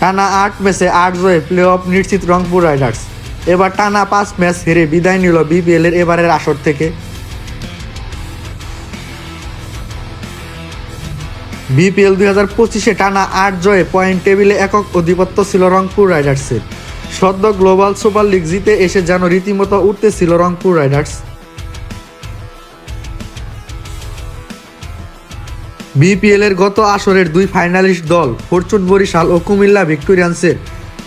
টানা ৮ ম্যাচে ৮ জয়ে প্লে অফ নিশ্চিত রংপুর রাইডার্স। এবার টানা ৫ ম্যাচ হেরে বিদায় নিল বিপিএল এর এবারের আসর থেকে। বিপিএল ২০২৫-এ টানা ৮ জয়ে পয়েন্ট টেবিলে একক আধিপত্য ছিল রংপুর রাইডার্সের। সদ্য গ্লোবাল সুপার লিগ জিতে এসে যেন রীতিমতো উঠতেছিল রংপুর রাইডার্স। বিপিএল এর গত আসরের দুই ফাইনালিস্ট দল ফরচুন বরিশাল ও কুমিল্লা ভিক্টোরিয়ান্সের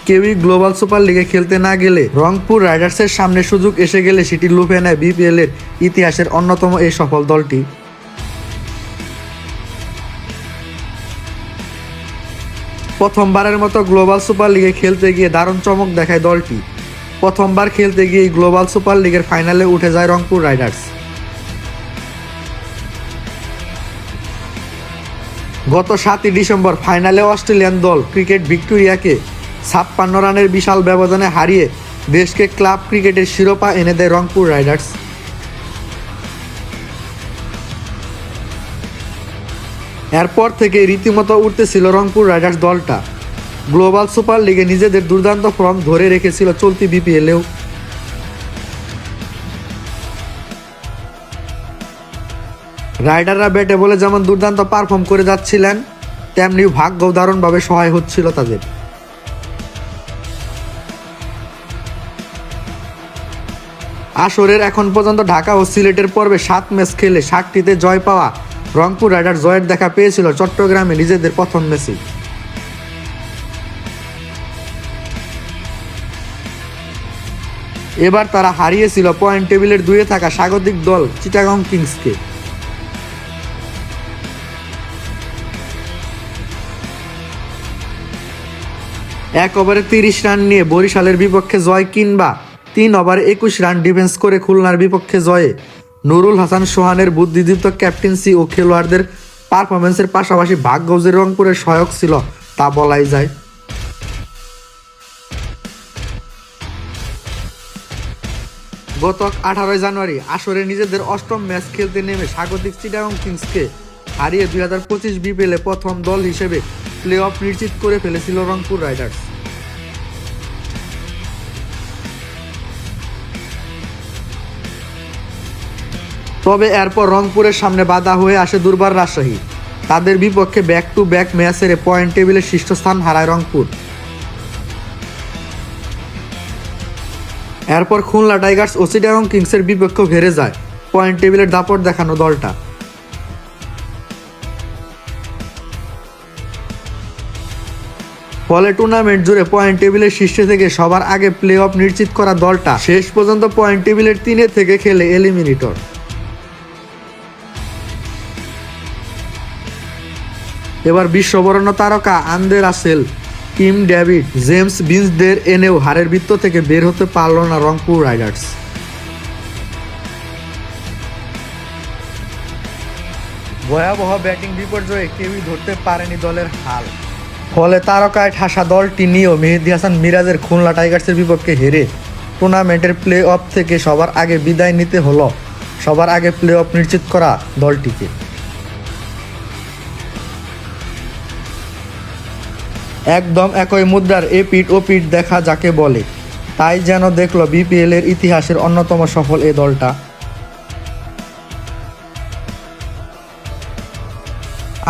কেউই গ্লোবাল সুপার লিগে খেলতে না গেলে রংপুর রাইডার্সের সামনে সুযোগ এসে গেলে সেটি লুফে নেয় বিপিএল এর ইতিহাসের অন্যতম এই সফল দলটি। প্রথমবারের মতো গ্লোবাল সুপার লিগে খেলতে গিয়ে দারুণ চমক দেখায় দলটি। প্রথমবার খেলতে গিয়ে গ্লোবাল সুপার লিগের ফাইনালে উঠে যায় রংপুর রাইডার্স। গত 7ই ডিসেম্বর ফাইনালে অস্ট্রেলিয়ান দল ক্রিকেট ভিক্টোরিয়াকে 56 রানের বিশাল ব্যবধানে হারিয়ে দেশকে ক্লাব ক্রিকেটের শিরোপা এনে দেয় রংপুর রাইডার্স। এরপর থেকে রীতিমতো উঠতেছিল রংপুর রাইডার্স দলটা। গ্লোবাল সুপার লিগে নিজেদের দুর্দান্ত ফর্ম ধরে রেখেছিল চলতি বিপিএলেও। রাইডাররা ব্যাটে বলে যেমন দুর্দান্ত পারফর্ম করে যাচ্ছিলেন, তেমনি ভাগ্য দারুণভাবে সহায় হচ্ছিল তাদের। আসরের এখন পর্যন্ত ঢাকা ও সিলেটের পর্বে 7 ম্যাচ খেলে 7টিতে জয় পাওয়া রংপুর রাইডার্স জয়ের দেখা পেয়েছিল চট্টগ্রামে নিজেদের প্রথম ম্যাচে। এবার তারা হারিয়েছিল পয়েন্ট টেবিলের 2-এ থাকা স্বাগতিক দল চিটাগং কিংসকে। এক ওভারে 30 রান নিয়ে বরিশালের বিপক্ষে জয় কিংবা 3 ওভারে 21 রান ডিফেন্স করে খুলনার বিপক্ষে জয়ে নুরুল হাসান সোহানের বুদ্ধিদীপ্ত ক্যাপ্টেন্সি ও খেলোয়াড়দের পারফরমেন্সের পাশাপাশি ভাগ্য যে রংপুরের সহায়ক ছিল তা বলাই যায়। গত 18 জানুয়ারি আসরে নিজেদের 8ম ম্যাচ খেলতে নেমে স্বাগতিক চিটাগং কিংসকে হারিয়ে 2025 বিপিএলে প্রথম দল হিসেবে প্লে অফ নিশ্চিত করে ফেলেছিল রংপুর রাইডার্স। তবে এরপর রংপুরের সামনে বাধা হয়ে আসে দুর্বার রাজশাহী। তাদের বিপক্ষে ব্যাক টু ব্যাক ম্যাচ হেরে পয়েন্ট টেবিলের শীর্ষস্থান হারায় রংপুর। এরপর খুলনা টাইগার্স ও চিটাগং কিংসের বিপক্ষেও হেরে যায় পয়েন্ট টেবিলের দাপট দেখানো দলটা। ফলে টুর্নামেন্ট জুড়ে পয়েন্ট টেবিলের শীর্ষে থেকে সবার আগে প্লে অফ নিশ্চিত করা দলটা শেষ পর্যন্ত পয়েন্ট টেবিলের 3-এ থেকে খেলে এলিমিনেটর। এবার বিশ্ববরেণ্য তারকা Andre Russell, Tim David, James ভিন্সদের এনেও হারের বৃত্ত থেকে বের হতে পারল না রংপুর রাইডার্স। ভয়াবহ ব্যাটিং বিপর্যয়ে কেউই ধরতে পারেনি দলের হাল। ফলে তারকায় ঠাসা দলটি নিয়েও মেহেদী হাসান মিরাজের খুলনা টাইগার্সের বিপক্ষে হেরে টুর্নামেন্টের প্লে অফ থেকে সবার আগে বিদায় নিতে হলো সবার আগে প্লে অফ নিশ্চিত করা দলটিকে। একদম একই মুদ্রার এপিঠ ওপিঠ দেখা যাকে বলে, তাই যেন দেখল বিপিএল এর ইতিহাসের অন্যতম সফল এ দলটা।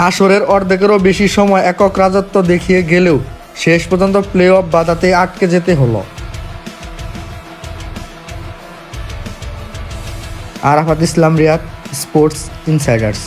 আসরের অর্ধেকেরও বেশি সময় একক রাজত্ব দেখিয়ে গেলেও শেষ পর্যন্ত প্লে অফ বাধাতে আটকে যেতে হলো। আরাফাত ইসলাম রিয়াদ, স্পোর্টস ইনসাইডার্স।